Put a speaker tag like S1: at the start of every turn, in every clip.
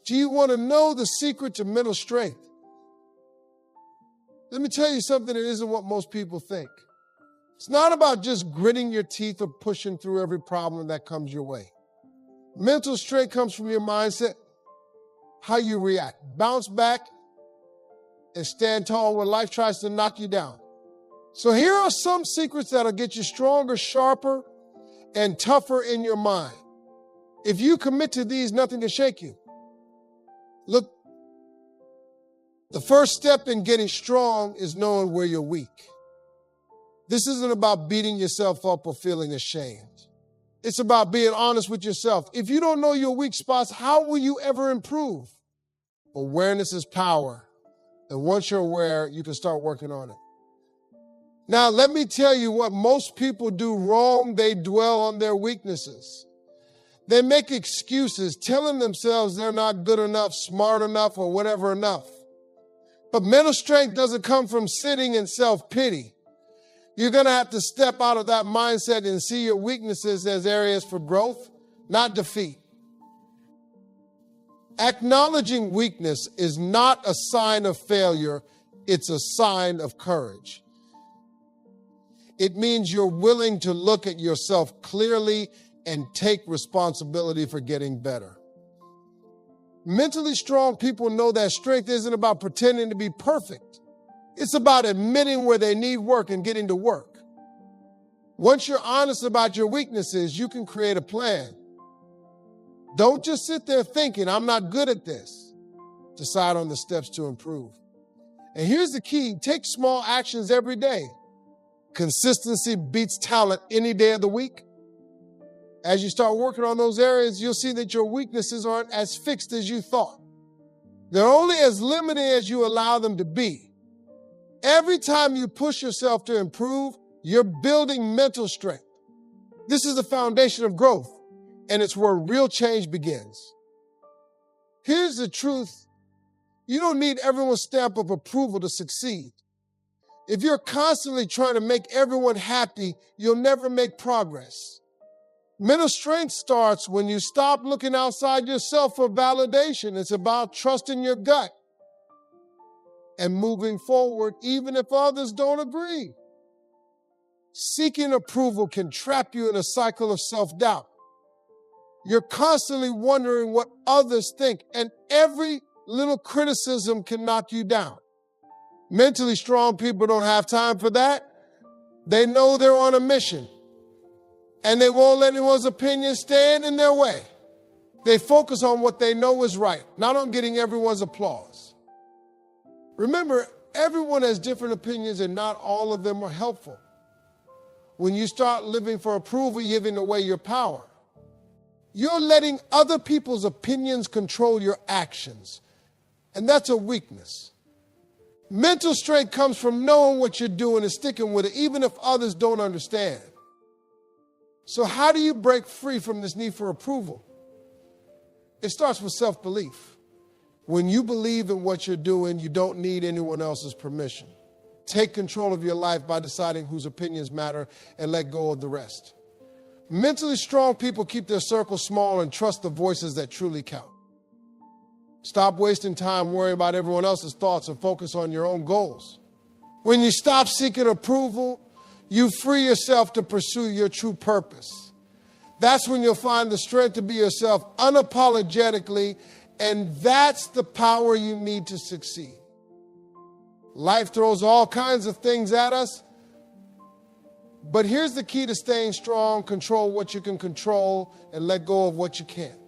S1: Do you want to know the secret to mental strength? Let me tell you something that isn't what most people think. It's not about just gritting your teeth or pushing through every problem that comes your way. Mental strength comes from your mindset, how you react. Bounce back and stand tall when life tries to knock you down. So here are some secrets that'll get you stronger, sharper, and tougher in your mind. If you commit to these, nothing can shake you. Look, the first step in getting strong is knowing where you're weak. This isn't about beating yourself up or feeling ashamed. It's about being honest with yourself. If you don't know your weak spots, how will you ever improve? Awareness is power. And once you're aware, you can start working on it. Now, let me tell you what most people do wrong. They dwell on their weaknesses. They make excuses, telling themselves they're not good enough, smart enough, or whatever enough. But mental strength doesn't come from sitting in self-pity. You're going to have to step out of that mindset and see your weaknesses as areas for growth, not defeat. Acknowledging weakness is not a sign of failure. It's a sign of courage. It means you're willing to look at yourself clearly and take responsibility for getting better. Mentally strong people know that strength isn't about pretending to be perfect. It's about admitting where they need work and getting to work. Once you're honest about your weaknesses, you can create a plan. Don't just sit there thinking, I'm not good at this. Decide on the steps to improve. And here's the key. Take small actions every day. Consistency beats talent any day of the week. As you start working on those areas, you'll see that your weaknesses aren't as fixed as you thought. They're only as limited as you allow them to be. Every time you push yourself to improve, you're building mental strength. This is the foundation of growth, and it's where real change begins. Here's the truth. You don't need everyone's stamp of approval to succeed. If you're constantly trying to make everyone happy, you'll never make progress. Mental strength starts when you stop looking outside yourself for validation. It's about trusting your gut and moving forward even if others don't agree. Seeking approval can trap you in a cycle of self-doubt. You're constantly wondering what others think, and every little criticism can knock you down. Mentally strong people don't have time for that. They know they're on a mission, and they won't let anyone's opinion stand in their way. They focus on what they know is right, not on getting everyone's applause. Remember, everyone has different opinions, and not all of them are helpful. When you start living for approval, you're giving away your power. You're letting other people's opinions control your actions, and that's a weakness. Mental strength comes from knowing what you're doing and sticking with it, even if others don't understand. So how do you break free from this need for approval? It starts with self-belief. When you believe in what you're doing, you don't need anyone else's permission. Take control of your life by deciding whose opinions matter and let go of the rest. Mentally strong people keep their circle small and trust the voices that truly count. Stop wasting time worrying about everyone else's thoughts and focus on your own goals. When you stop seeking approval, you free yourself to pursue your true purpose. That's when you'll find the strength to be yourself unapologetically, and that's the power you need to succeed. Life throws all kinds of things at us, but here's the key to staying strong: control what you can control and let go of what you can't.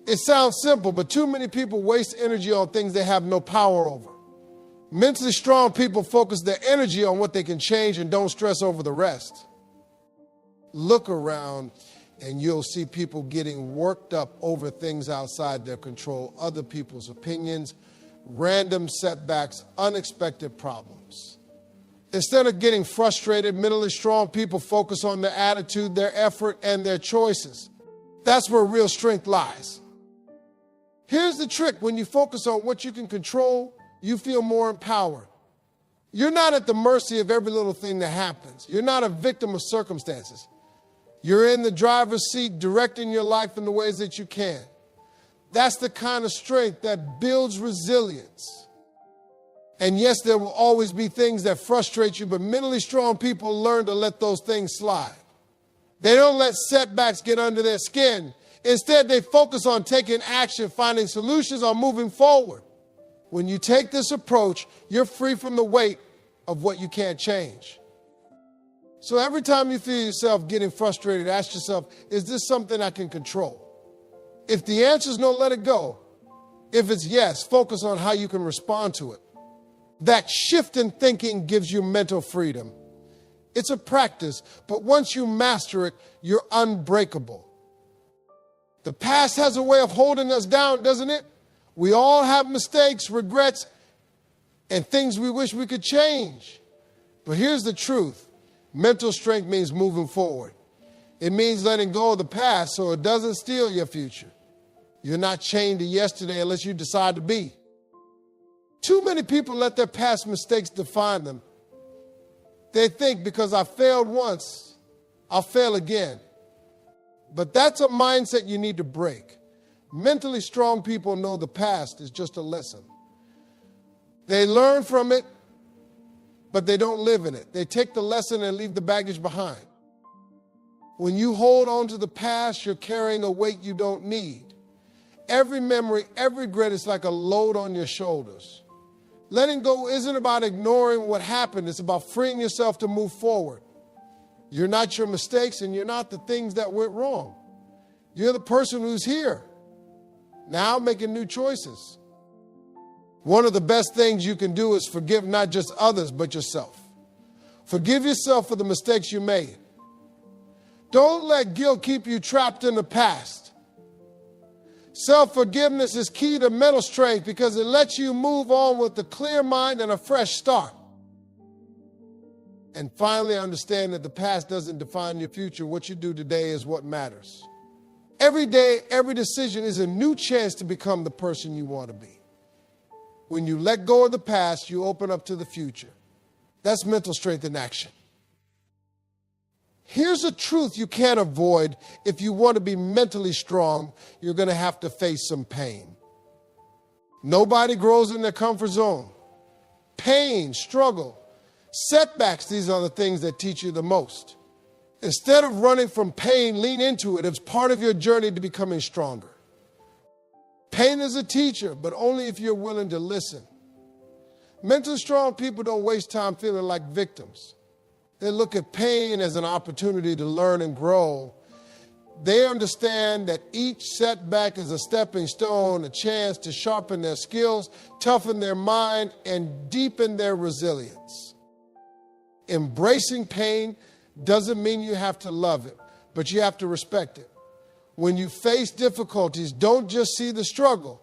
S1: It sounds simple, but too many people waste energy on things they have no power over. Mentally strong people focus their energy on what they can change and don't stress over the rest. Look around and you'll see people getting worked up over things outside their control, other people's opinions, random setbacks, unexpected problems. Instead of getting frustrated, mentally strong people focus on their attitude, their effort, and their choices. That's where real strength lies. Here's the trick. When you focus on what you can control, you feel more empowered. You're not at the mercy of every little thing that happens. You're not a victim of circumstances. You're in the driver's seat, directing your life in the ways that you can. That's the kind of strength that builds resilience. And yes, there will always be things that frustrate you, but mentally strong people learn to let those things slide. They don't let setbacks get under their skin. Instead, they focus on taking action, finding solutions, or moving forward. When you take this approach, you're free from the weight of what you can't change. So every time you feel yourself getting frustrated, ask yourself, is this something I can control? If the answer is no, let it go. If it's yes, focus on how you can respond to it. That shift in thinking gives you mental freedom. It's a practice, but once you master it, you're unbreakable. The past has a way of holding us down, doesn't it? We all have mistakes, regrets, and things we wish we could change. But here's the truth. Mental strength means moving forward. It means letting go of the past so it doesn't steal your future. You're not chained to yesterday unless you decide to be. Too many people let their past mistakes define them. They think because I failed once, I'll fail again. But that's a mindset you need to break. Mentally strong people know the past is just a lesson. They learn from it, but they don't live in it. They take the lesson and leave the baggage behind. When you hold on to the past, you're carrying a weight you don't need. Every memory, every regret is like a load on your shoulders. Letting go isn't about ignoring what happened. It's about freeing yourself to move forward. You're not your mistakes and you're not the things that went wrong. You're the person who's here, now making new choices. One of the best things you can do is forgive not just others, but yourself. Forgive yourself for the mistakes you made. Don't let guilt keep you trapped in the past. Self-forgiveness is key to mental strength because it lets you move on with a clear mind and a fresh start. And finally, understand that the past doesn't define your future. What you do today is what matters. Every day, every decision is a new chance to become the person you want to be. When you let go of the past, you open up to the future. That's mental strength in action. Here's a truth you can't avoid. If you want to be mentally strong, you're going to have to face some pain. Nobody grows in their comfort zone. Pain, struggle, setbacks, these are the things that teach you the most. Instead of running from pain, lean into it. It's part of your journey to becoming stronger. Pain is a teacher, but only if you're willing to listen. Mentally strong people don't waste time feeling like victims. They look at pain as an opportunity to learn and grow. They understand that each setback is a stepping stone, a chance to sharpen their skills, toughen their mind, and deepen their resilience. Embracing pain doesn't mean you have to love it, but you have to respect it. When you face difficulties, don't just see the struggle.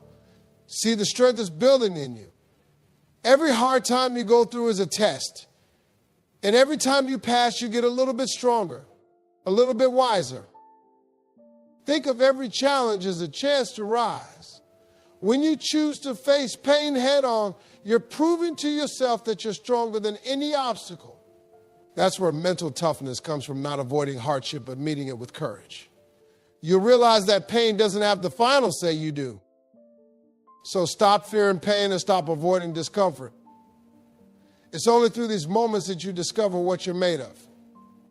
S1: See the strength that's building in you. Every hard time you go through is a test. And every time you pass, you get a little bit stronger, a little bit wiser. Think of every challenge as a chance to rise. When you choose to face pain head on, you're proving to yourself that you're stronger than any obstacle. That's where mental toughness comes from, not avoiding hardship, but meeting it with courage. You realize that pain doesn't have the final say, you do. So stop fearing pain and stop avoiding discomfort. It's only through these moments that you discover what you're made of.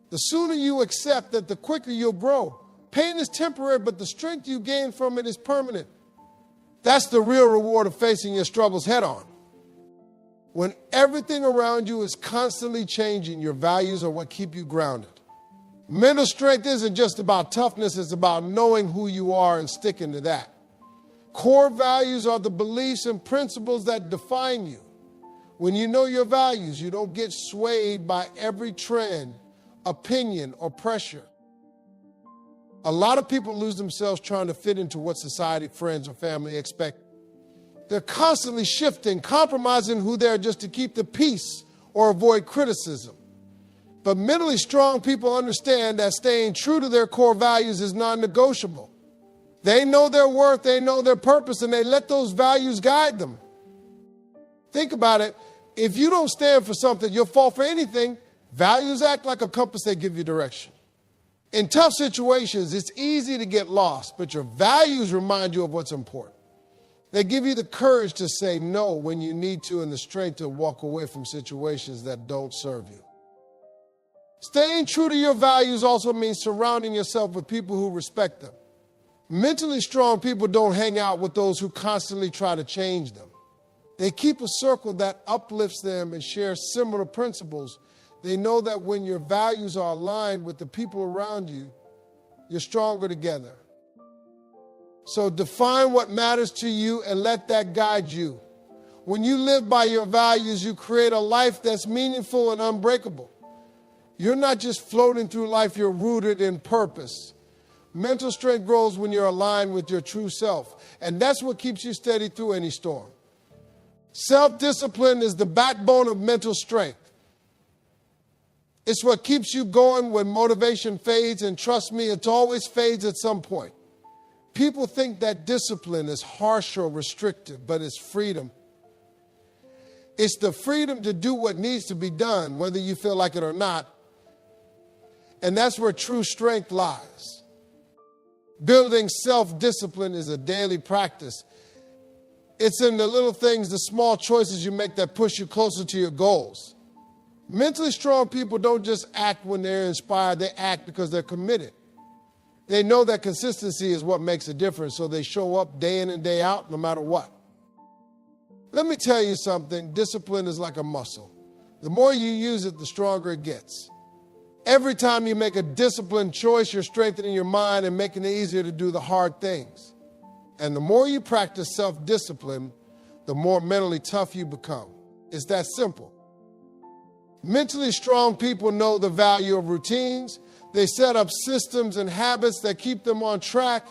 S1: The sooner you accept that, the quicker you'll grow. Pain is temporary, but the strength you gain from it is permanent. That's the real reward of facing your struggles head on. When everything around you is constantly changing, your values are what keep you grounded. Mental strength isn't just about toughness, it's about knowing who you are and sticking to that. Core values are the beliefs and principles that define you. When you know your values, you don't get swayed by every trend, opinion, or pressure. A lot of people lose themselves trying to fit into what society, friends, or family expect. They're constantly shifting, compromising who they are just to keep the peace or avoid criticism. But mentally strong people understand that staying true to their core values is non-negotiable. They know their worth, they know their purpose, and they let those values guide them. Think about it. If you don't stand for something, you'll fall for anything. Values act like a compass, they give you direction. In tough situations, it's easy to get lost, but your values remind you of what's important. They give you the courage to say no when you need to and the strength to walk away from situations that don't serve you. Staying true to your values also means surrounding yourself with people who respect them. Mentally strong people don't hang out with those who constantly try to change them. They keep a circle that uplifts them and shares similar principles. They know that when your values are aligned with the people around you, you're stronger together. So define what matters to you and let that guide you. When you live by your values, you create a life that's meaningful and unbreakable. You're not just floating through life, you're rooted in purpose. Mental strength grows when you're aligned with your true self, and that's what keeps you steady through any storm. Self-discipline is the backbone of mental strength. It's what keeps you going when motivation fades, and trust me, it always fades at some point. People think that discipline is harsh or restrictive, but it's freedom. It's the freedom to do what needs to be done, whether you feel like it or not. And that's where true strength lies. Building self-discipline is a daily practice. It's in the little things, the small choices you make that push you closer to your goals. Mentally strong people don't just act when they're inspired, they act because they're committed. They know that consistency is what makes a difference, so they show up day in and day out no matter what. Let me tell you something, discipline is like a muscle. The more you use it, the stronger it gets. Every time you make a disciplined choice, you're strengthening your mind and making it easier to do the hard things. And the more you practice self-discipline, the more mentally tough you become. It's that simple. Mentally strong people know the value of routines. They set up systems and habits that keep them on track,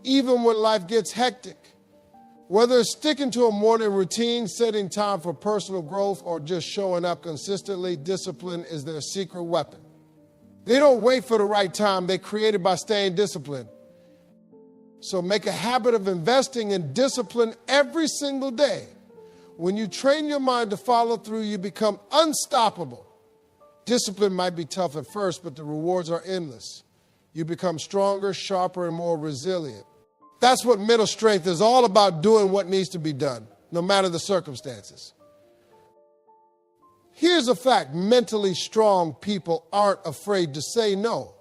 S1: even when life gets hectic. Whether it's sticking to a morning routine, setting time for personal growth, or just showing up consistently, discipline is their secret weapon. They don't wait for the right time. They create it by staying disciplined. So make a habit of investing in discipline every single day. When you train your mind to follow through, you become unstoppable. Discipline might be tough at first, but the rewards are endless. You become stronger, sharper, and more resilient. That's what mental strength is all about, doing what needs to be done, no matter the circumstances. Here's a fact: mentally strong people aren't afraid to say no.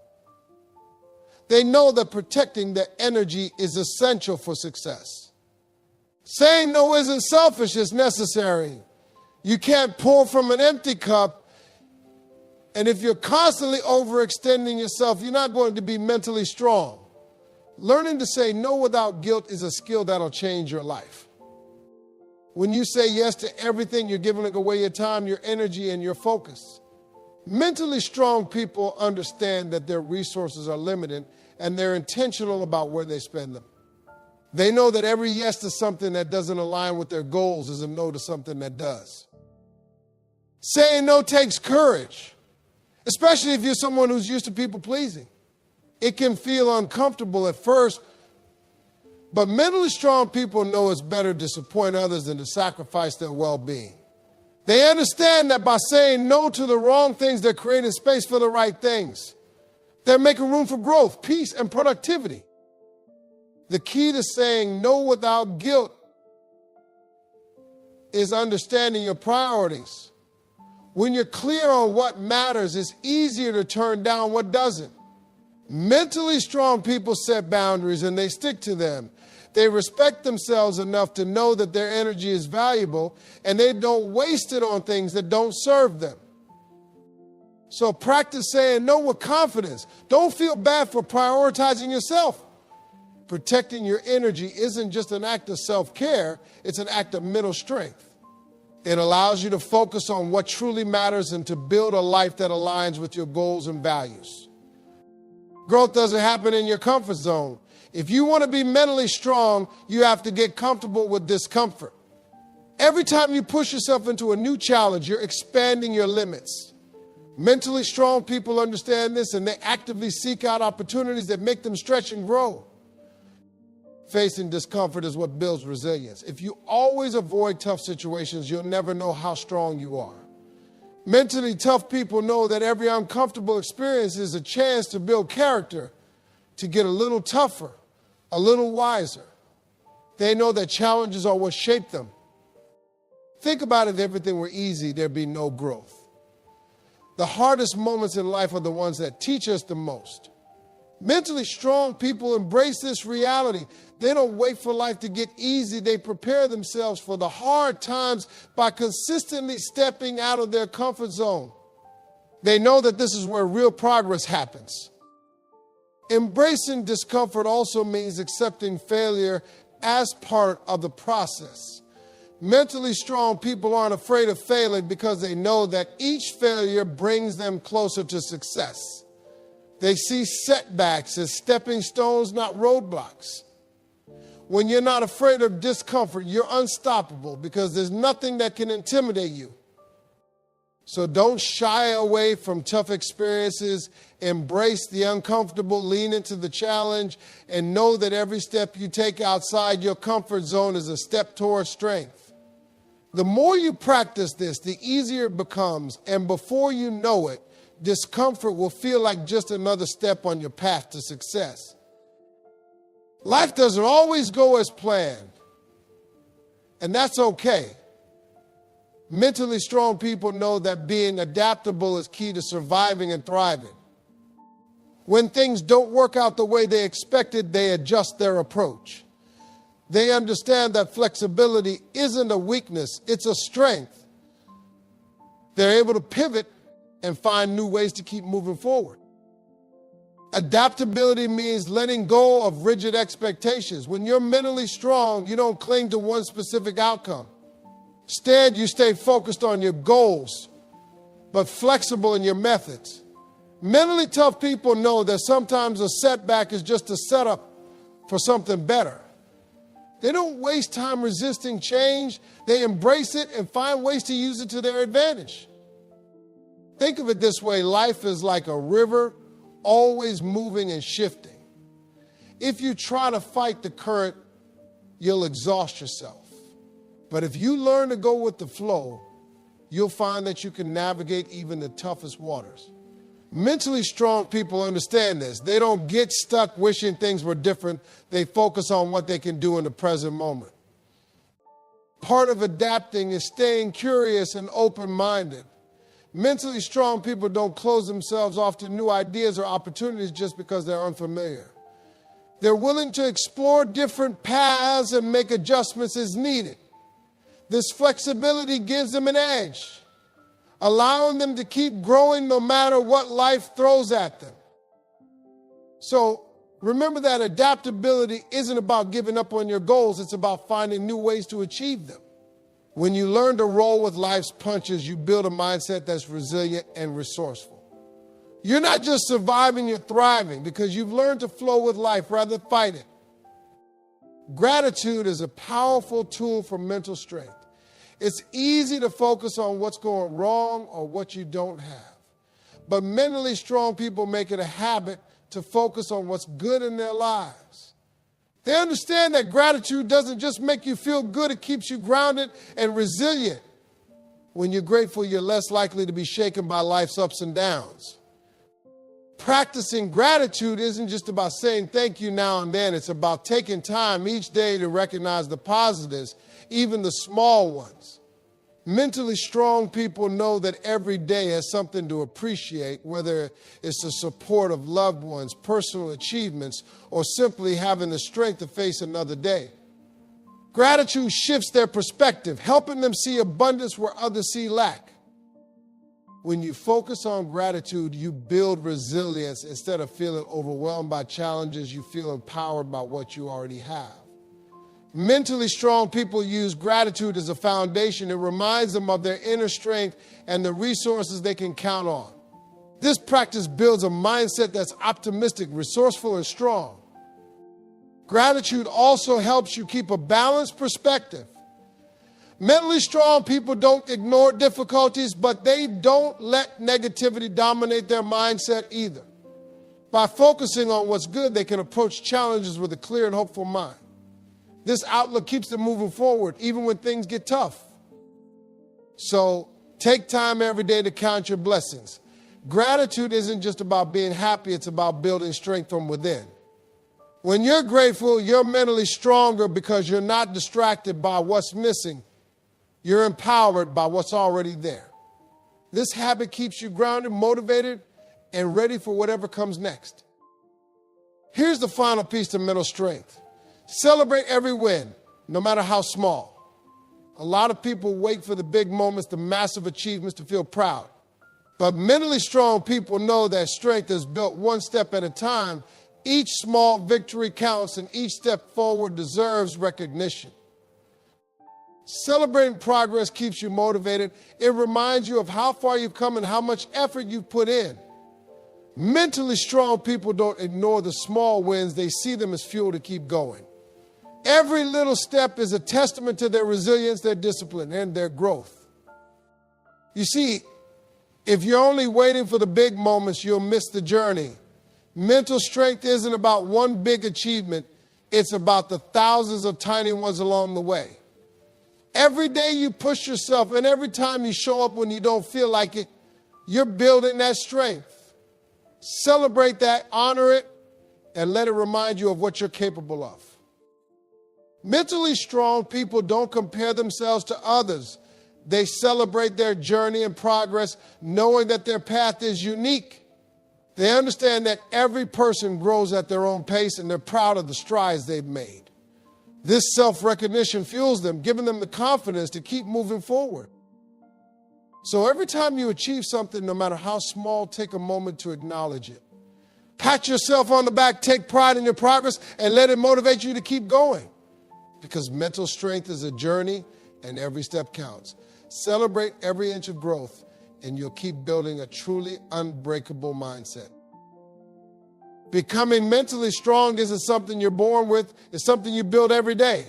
S1: They know that protecting their energy is essential for success. Saying no isn't selfish, it's necessary. You can't pour from an empty cup, and if you're constantly overextending yourself, you're not going to be mentally strong. Learning to say no without guilt is a skill that'll change your life. When you say yes to everything, you're giving away your time, your energy, and your focus. Mentally strong people understand that their resources are limited, and they're intentional about where they spend them. They know that every yes to something that doesn't align with their goals is a no to something that does. Saying no takes courage, especially if you're someone who's used to people pleasing. It can feel uncomfortable at first, but mentally strong people know it's better to disappoint others than to sacrifice their well-being. They understand that by saying no to the wrong things, they're creating space for the right things. They're making room for growth, peace, and productivity. The key to saying no without guilt is understanding your priorities. When you're clear on what matters, it's easier to turn down what doesn't. Mentally strong people set boundaries and they stick to them. They respect themselves enough to know that their energy is valuable, and they don't waste it on things that don't serve them. So practice saying no with confidence. Don't feel bad for prioritizing yourself. Protecting your energy isn't just an act of self-care, it's an act of mental strength. It allows you to focus on what truly matters and to build a life that aligns with your goals and values. Growth doesn't happen in your comfort zone. If you want to be mentally strong, you have to get comfortable with discomfort. Every time you push yourself into a new challenge, you're expanding your limits. Mentally strong people understand this, and they actively seek out opportunities that make them stretch and grow. Facing discomfort is what builds resilience. If you always avoid tough situations, you'll never know how strong you are. Mentally tough people know that every uncomfortable experience is a chance to build character, to get a little tougher, a little wiser. They know that challenges are what shape them. Think about it, if everything were easy, there'd be no growth. The hardest moments in life are the ones that teach us the most. Mentally strong people embrace this reality. They don't wait for life to get easy. They prepare themselves for the hard times by consistently stepping out of their comfort zone. They know that this is where real progress happens. Embracing discomfort also means accepting failure as part of the process. Mentally strong people aren't afraid of failing because they know that each failure brings them closer to success. They see setbacks as stepping stones, not roadblocks. When you're not afraid of discomfort, you're unstoppable because there's nothing that can intimidate you. So don't shy away from tough experiences. Embrace the uncomfortable, lean into the challenge, and know that every step you take outside your comfort zone is a step toward strength. The more you practice this, the easier it becomes, and before you know it, discomfort will feel like just another step on your path to success. Life doesn't always go as planned, and that's okay. Mentally strong people know that being adaptable is key to surviving and thriving. When things don't work out the way they expected, they adjust their approach. They understand that flexibility isn't a weakness, it's a strength. They're able to pivot and find new ways to keep moving forward. Adaptability means letting go of rigid expectations. When you're mentally strong, you don't cling to one specific outcome. Instead, you stay focused on your goals, but flexible in your methods. Mentally tough people know that sometimes a setback is just a setup for something better. They don't waste time resisting change. They embrace it and find ways to use it to their advantage. Think of it this way: life is like a river, always moving and shifting. If you try to fight the current, you'll exhaust yourself. But if you learn to go with the flow, you'll find that you can navigate even the toughest waters. Mentally strong people understand this. They don't get stuck wishing things were different. They focus on what they can do in the present moment. Part of adapting is staying curious and open-minded. Mentally strong people don't close themselves off to new ideas or opportunities just because they're unfamiliar. They're willing to explore different paths and make adjustments as needed. This flexibility gives them an edge, allowing them to keep growing no matter what life throws at them. So remember that adaptability isn't about giving up on your goals. It's about finding new ways to achieve them. When you learn to roll with life's punches, you build a mindset that's resilient and resourceful. You're not just surviving, you're thriving because you've learned to flow with life rather than fight it. Gratitude is a powerful tool for mental strength. It's easy to focus on what's going wrong or what you don't have. But mentally strong people make it a habit to focus on what's good in their lives. They understand that gratitude doesn't just make you feel good, it keeps you grounded and resilient. When you're grateful, you're less likely to be shaken by life's ups and downs. Practicing gratitude isn't just about saying thank you now and then. It's about taking time each day to recognize the positives, even the small ones. Mentally strong people know that every day has something to appreciate, whether it's the support of loved ones, personal achievements, or simply having the strength to face another day. Gratitude shifts their perspective, helping them see abundance where others see lack. When you focus on gratitude, you build resilience. Instead of feeling overwhelmed by challenges, you feel empowered by what you already have. Mentally strong people use gratitude as a foundation. It reminds them of their inner strength and the resources they can count on. This practice builds a mindset that's optimistic, resourceful, and strong. Gratitude also helps you keep a balanced perspective. Mentally strong people don't ignore difficulties, but they don't let negativity dominate their mindset either. By focusing on what's good, they can approach challenges with a clear and hopeful mind. This outlook keeps them moving forward, even when things get tough. So Take time every day to count your blessings. Gratitude isn't just about being happy, it's about building strength from within. When you're grateful, you're mentally stronger because you're not distracted by what's missing. You're empowered by what's already there. This habit keeps you grounded, motivated, and ready for whatever comes next. Here's the final piece to mental strength. Celebrate every win, no matter how small. A lot of people wait for the big moments, the massive achievements to feel proud. But mentally strong people know that strength is built one step at a time. Each small victory counts, and each step forward deserves recognition. Celebrating progress keeps you motivated. It reminds you of how far you've come and how much effort you've put in. Mentally strong people don't ignore the small wins. They see them as fuel to keep going. Every little step is a testament to their resilience, their discipline, and their growth. You see, if you're only waiting for the big moments, you'll miss the journey. Mental strength isn't about one big achievement. It's about the thousands of tiny ones along the way. Every day you push yourself, and every time you show up when you don't feel like it, you're building that strength. Celebrate that, honor it, and let it remind you of what you're capable of. Mentally strong people don't compare themselves to others. They celebrate their journey and progress, knowing that their path is unique. They understand that every person grows at their own pace, and they're proud of the strides they've made. This self-recognition fuels them, giving them the confidence to keep moving forward. So every time you achieve something, no matter how small, take a moment to acknowledge it. Pat yourself on the back, take pride in your progress, and let it motivate you to keep going. Because mental strength is a journey, and every step counts. Celebrate every inch of growth, and you'll keep building a truly unbreakable mindset. Becoming mentally strong isn't something you're born with. It's something you build every day.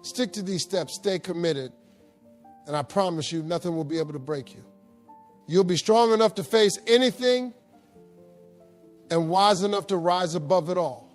S1: Stick to these steps. Stay committed. And I promise you, nothing will be able to break you. You'll be strong enough to face anything and wise enough to rise above it all.